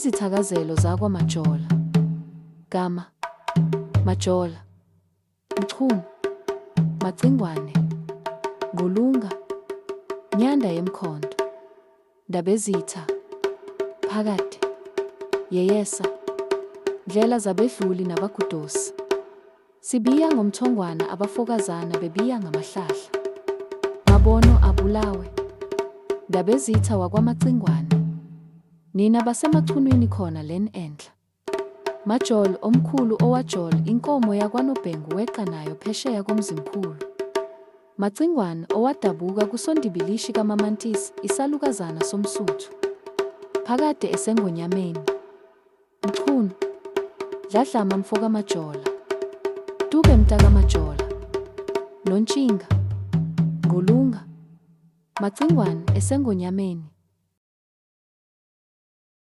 Izithakazelo zakwaMajola. Gama: Majola, Mchunu, Macingwane, Ngulunga, Nyanda Yemkhonto, Ndabezitha, Phakade, Yeyesa, Ndlela zabedluli nabagudosi. Sibiya ngomthongwana abafokazana bebiya ngamahlahla. Mabono abulawe, Ndabezitha wakwaMacingwane. Nina basemachunwini khona leni enhla. Majolo omkhulu owajola inkomo yakwaNobhengu weqa nayo phesheya komzimkhulu. Macingwane owadabuka kusondibilishi kaMamantisi isalukazana somSuthu. Phakade esengonyameni. Mchunu, Dladlama mfokamajola. Dube mtakamajola. Nontshinga, Ngulunga, Macingwane esengonyameni.